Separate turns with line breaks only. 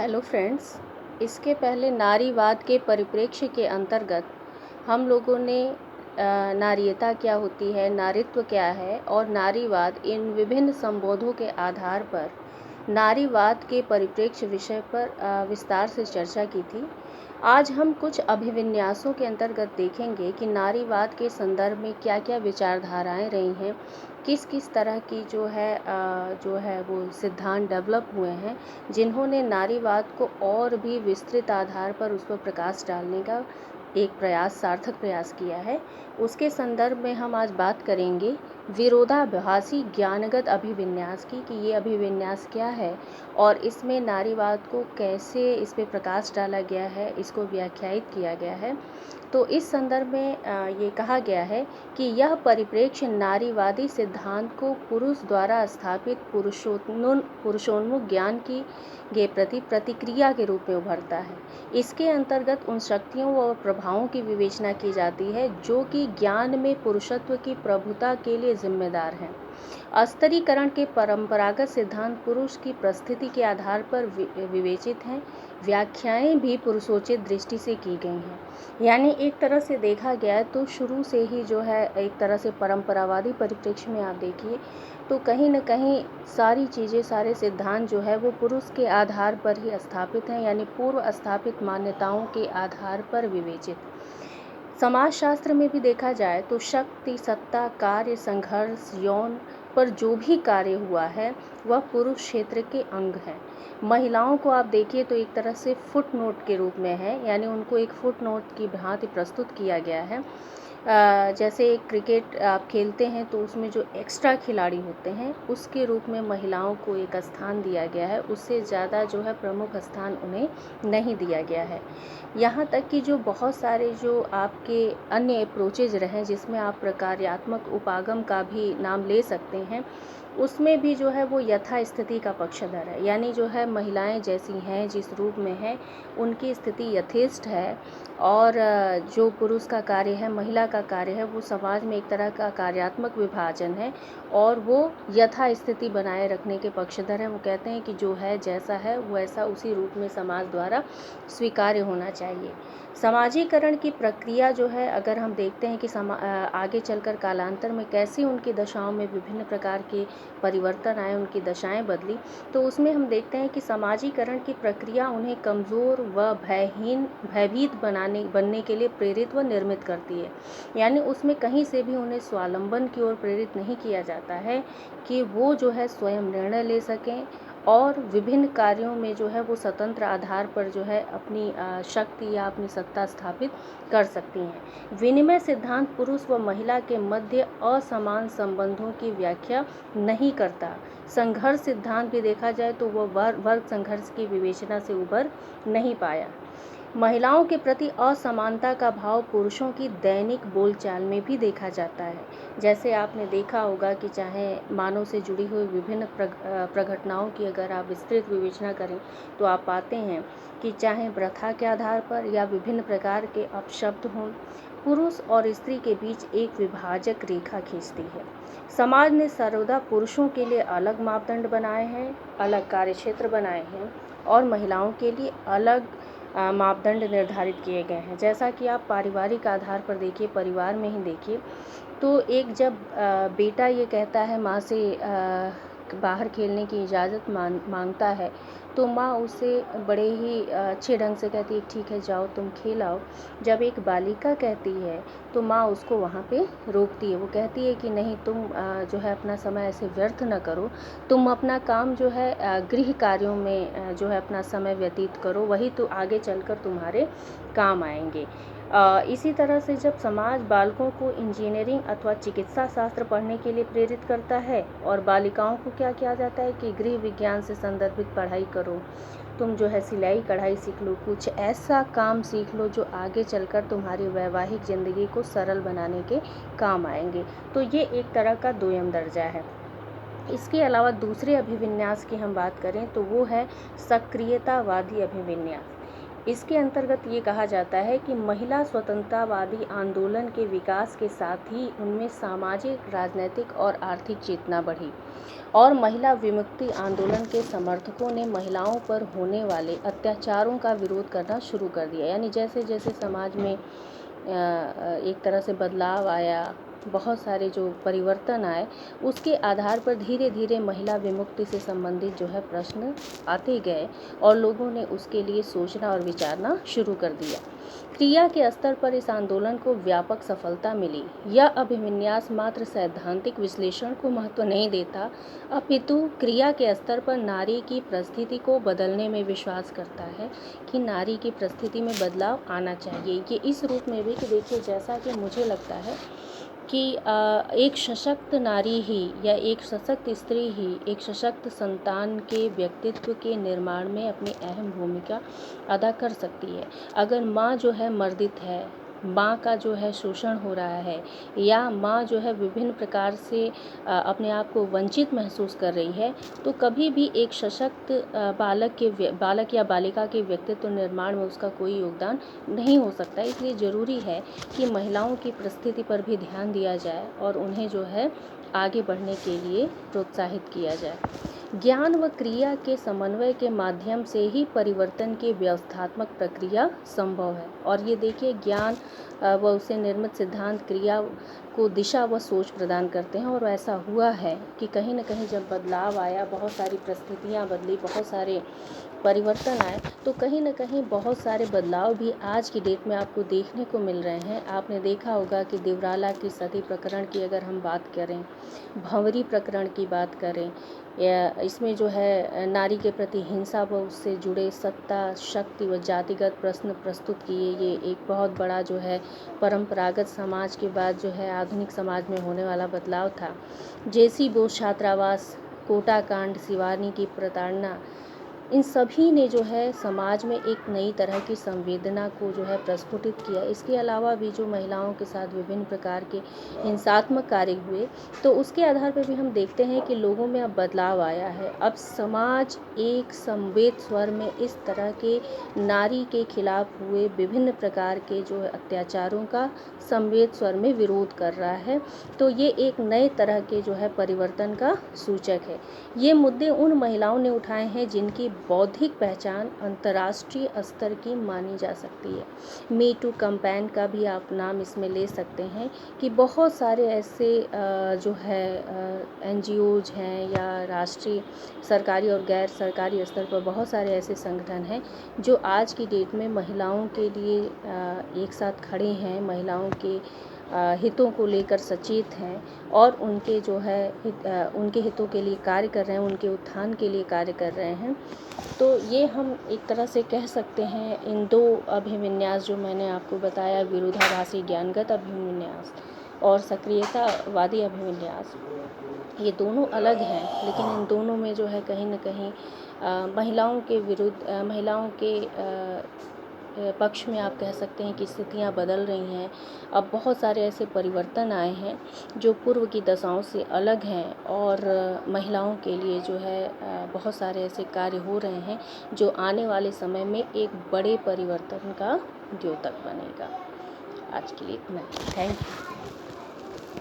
Hello friends. इसके पहले नारीवाद के परिप्रेक्ष्य के अंतर्गत हम लोगों ने नारीयता क्या होती है, नारीत्व क्या है और नारीवाद, इन विभिन्न संबोधों के आधार पर नारीवाद के परिप्रेक्ष्य विषय पर विस्तार से चर्चा की थी। आज हम कुछ अभिविन्यासों के अंतर्गत देखेंगे कि नारीवाद के संदर्भ में क्या क्या विचारधाराएं रही हैं, किस किस तरह की जो है वो सिद्धांत डेवलप हुए हैं जिन्होंने नारीवाद को और भी विस्तृत आधार पर उस पर प्रकाश डालने का एक सार्थक प्रयास किया है। उसके संदर्भ में हम आज बात करेंगे विरोधाभासी ज्ञानगत अभिविन्यास की, कि ये अभिविन्यास क्या है और इसमें नारीवाद को कैसे इस पे प्रकाश डाला गया है, इसको व्याख्यायित किया गया है। तो इस संदर्भ में ये कहा गया है कि यह परिप्रेक्ष्य नारीवादी सिद्धांत को पुरुष द्वारा स्थापित पुरुषोन्मुख ज्ञान की के प्रति प्रतिक्रिया के रूप में उभरता है। इसके अंतर्गत उन शक्तियों व प्रभावों की विवेचना की जाती है जो कि ज्ञान में पुरुषत्व की प्रभुता के लिए जिम्मेदार हैं। अस्तरीकरण के परंपरागत सिद्धांत पुरुष की प्रस्थिति के आधार पर विवेचित हैं। व्याख्याएं भी पुरुषोचित दृष्टि से की गई हैं। यानी एक तरह से देखा गया है तो शुरू से ही जो है एक तरह से परंपरावादी परिप्रेक्ष्य में आप देखिए तो कहीं न कहीं सारी चीज़ें, सारे सिद्धांत जो है वो पुरुष के आधार पर ही स्थापित हैं, यानी पूर्व स्थापित मान्यताओं के आधार पर विवेचित। समाजशास्त्र में भी देखा जाए तो शक्ति, सत्ता, कार्य, संघर्ष, यौन पर जो भी कार्य हुआ है वह पुरुष क्षेत्र के अंग है। महिलाओं को आप देखिए तो एक तरह से फुट नोट के रूप में है, यानी उनको एक फुट नोट की भांति प्रस्तुत किया गया है। जैसे क्रिकेट आप खेलते हैं तो उसमें जो एक्स्ट्रा खिलाड़ी होते हैं उसके रूप में महिलाओं को एक स्थान दिया गया है, उससे ज़्यादा जो है प्रमुख स्थान उन्हें नहीं दिया गया है। यहाँ तक कि जो बहुत सारे जो आपके अन्य अप्रोचेज रहे जिसमें आप प्रकार्यात्मक उपागम का भी नाम ले सकते हैं, उसमें भी जो है वो यथास्थिति का पक्षधर है, यानी जो है महिलाएं जैसी हैं, जिस रूप में है उनकी स्थिति यथेष्ट है और जो पुरुष का कार्य है, महिला का कार्य है, वो समाज में एक तरह का कार्यात्मक विभाजन है और वो यथास्थिति बनाए रखने के पक्षधर हैं। वो कहते हैं कि जो है जैसा है वैसा उसी रूप में समाज द्वारा स्वीकार्य होना चाहिए। समाजीकरण की प्रक्रिया जो है, अगर हम देखते हैं कि आगे चलकर कालांतर में कैसी उनकी दशाओं में विभिन्न प्रकार के परिवर्तन आए, उनकी दशाएं बदली, तो उसमें हम देखते हैं कि समाजीकरण की प्रक्रिया उन्हें कमज़ोर व भयभीत बनने के लिए प्रेरित व निर्मित करती है। यानी उसमें कहीं से भी उन्हें स्वावलंबन की ओर प्रेरित नहीं किया जाता है कि वो जो है स्वयं निर्णय ले सकें और विभिन्न कार्यों में जो है वो स्वतंत्र आधार पर जो है अपनी शक्ति या अपनी सत्ता स्थापित कर सकती हैं। विनिमय सिद्धांत पुरुष व महिला के मध्य असमान संबंधों की व्याख्या नहीं करता। संघर्ष सिद्धांत भी देखा जाए तो वह वर्ग संघर्ष की विवेचना से उबर नहीं पाया। महिलाओं के प्रति असमानता का भाव पुरुषों की दैनिक बोलचाल में भी देखा जाता है। जैसे आपने देखा होगा कि चाहे मानव से जुड़ी हुई विभिन्न प्रघटनाओं की अगर आप विस्तृत विवेचना करें तो आप पाते हैं कि चाहे प्रथा के आधार पर या विभिन्न प्रकार के अपशब्द हों, पुरुष और स्त्री के बीच एक विभाजक रेखा खींचती है। समाज ने सर्वदा पुरुषों के लिए अलग मापदंड बनाए हैं, अलग कार्यक्षेत्र बनाए हैं और महिलाओं के लिए अलग मापदंड निर्धारित किए गए हैं। जैसा कि आप पारिवारिक आधार पर देखिए, परिवार में ही देखिए तो एक जब बेटा ये कहता है माँ से बाहर खेलने की इजाज़त मांगता है तो माँ उसे बड़े ही अच्छे ढंग से कहती है ठीक है जाओ तुम खेल आओ। जब एक बालिका कहती है तो माँ उसको वहाँ पे रोकती है। वो कहती है कि नहीं, तुम जो है अपना समय ऐसे व्यर्थ न करो, तुम अपना काम जो है गृह कार्यों में जो है अपना समय व्यतीत करो, वही तो आगे चलकर तुम्हारे काम आएंगे। इसी तरह से जब समाज बालकों को इंजीनियरिंग अथवा चिकित्सा शास्त्र पढ़ने के लिए प्रेरित करता है और बालिकाओं को क्या किया जाता है कि गृह विज्ञान से संदर्भित पढ़ाई करो, तुम जो है सिलाई कढ़ाई सीख लो, कुछ ऐसा काम सीख लो जो आगे चलकर तुम्हारी वैवाहिक ज़िंदगी को सरल बनाने के काम आएंगे। तो ये एक तरह का दोयम दर्जा है। इसके अलावा दूसरे अभिविन्यास की हम बात करें तो वो है सक्रियतावादी अभिविन्यास। इसके अंतर्गत ये कहा जाता है कि महिला स्वतंत्रतावादी आंदोलन के विकास के साथ ही उनमें सामाजिक, राजनैतिक और आर्थिक चेतना बढ़ी और महिला विमुक्ति आंदोलन के समर्थकों ने महिलाओं पर होने वाले अत्याचारों का विरोध करना शुरू कर दिया। यानी जैसे जैसे समाज में एक तरह से बदलाव आया, बहुत सारे जो परिवर्तन आए, उसके आधार पर धीरे धीरे महिला विमुक्ति से संबंधित जो है प्रश्न आते गए और लोगों ने उसके लिए सोचना और विचारना शुरू कर दिया। क्रिया के स्तर पर इस आंदोलन को व्यापक सफलता मिली। यह अभिविन्यास मात्र सैद्धांतिक विश्लेषण को महत्व नहीं देता, अपितु क्रिया के स्तर पर नारी की परिस्थिति को बदलने में विश्वास करता है कि नारी की परिस्थिति में बदलाव आना चाहिए। ये इस रूप में भी कि देखिए, जैसा कि मुझे लगता है कि एक सशक्त नारी ही या एक सशक्त स्त्री ही एक सशक्त संतान के व्यक्तित्व के निर्माण में अपनी अहम भूमिका अदा कर सकती है। अगर माँ जो है मर्दित है, माँ का जो है शोषण हो रहा है, या माँ जो है विभिन्न प्रकार से अपने आप को वंचित महसूस कर रही है, तो कभी भी एक सशक्त बालक या बालिका के व्यक्तित्व निर्माण में उसका कोई योगदान नहीं हो सकता। इसलिए ज़रूरी है कि महिलाओं की परिस्थिति पर भी ध्यान दिया जाए और उन्हें जो है आगे बढ़ने के लिए प्रोत्साहित किया जाए। ज्ञान व क्रिया के समन्वय के माध्यम से ही परिवर्तन की व्यवस्थात्मक प्रक्रिया संभव है। और ये देखिए, ज्ञान व उससे निर्मित सिद्धांत क्रिया को दिशा व सोच प्रदान करते हैं। और ऐसा हुआ है कि कहीं न कहीं जब बदलाव आया, बहुत सारी परिस्थितियाँ बदली, बहुत सारे परिवर्तन आए, तो कहीं न कहीं बहुत सारे बदलाव भी आज की डेट में आपको देखने को मिल रहे हैं। आपने देखा होगा कि देवराला की सती प्रकरण की अगर हम बात करें, भंवरी प्रकरण की बात करें, या इसमें जो है नारी के प्रति हिंसा व उससे जुड़े सत्ता, शक्ति व जातिगत प्रश्न प्रस्तुत किए। ये एक बहुत बड़ा जो है परंपरागत समाज के बाद जो है आधुनिक समाज में होने वाला बदलाव था। जेसी बोस छात्रावास, कोटा कांड, शिवानी की प्रताड़ना, इन सभी ने जो है समाज में एक नई तरह की संवेदना को जो है प्रस्फुटित किया। इसके अलावा भी जो महिलाओं के साथ विभिन्न प्रकार के हिंसात्मक कार्य हुए, तो उसके आधार पर भी हम देखते हैं कि लोगों में अब बदलाव आया है। अब समाज एक संवेद स्वर में इस तरह के नारी के खिलाफ हुए विभिन्न प्रकार के जो अत्याचारों का संवेद स्वर में विरोध कर रहा है। तो ये एक नए तरह के जो है परिवर्तन का सूचक है। ये मुद्दे उन महिलाओं ने उठाए हैं जिनकी बौद्धिक पहचान अंतर्राष्ट्रीय स्तर की मानी जा सकती है। मी टू कैंपेन का भी आप नाम इसमें ले सकते हैं कि बहुत सारे ऐसे जो है NGOs हैं या राष्ट्रीय, सरकारी और गैर सरकारी स्तर पर बहुत सारे ऐसे संगठन हैं जो आज की डेट में महिलाओं के लिए एक साथ खड़े हैं, महिलाओं के हितों को लेकर सचेत हैं और उनके जो है उनके हितों के लिए कार्य कर रहे हैं, उनके उत्थान के लिए कार्य कर रहे हैं। तो ये हम एक तरह से कह सकते हैं, इन दो अभिविन्यास जो मैंने आपको बताया, विरोधाभासी ज्ञानगत अभिविन्यास और सक्रियतावादी अभिविन्यास, ये दोनों अलग हैं, लेकिन इन दोनों में जो है कहीं न कहीं महिलाओं के विरुद्ध, महिलाओं के पक्ष में आप कह सकते हैं कि स्थितियां बदल रही हैं। अब बहुत सारे ऐसे परिवर्तन आए हैं जो पूर्व की दशाओं से अलग हैं और महिलाओं के लिए जो है बहुत सारे ऐसे कार्य हो रहे हैं जो आने वाले समय में एक बड़े परिवर्तन का द्योतक बनेगा। आज के लिए इतना ही। Thank you.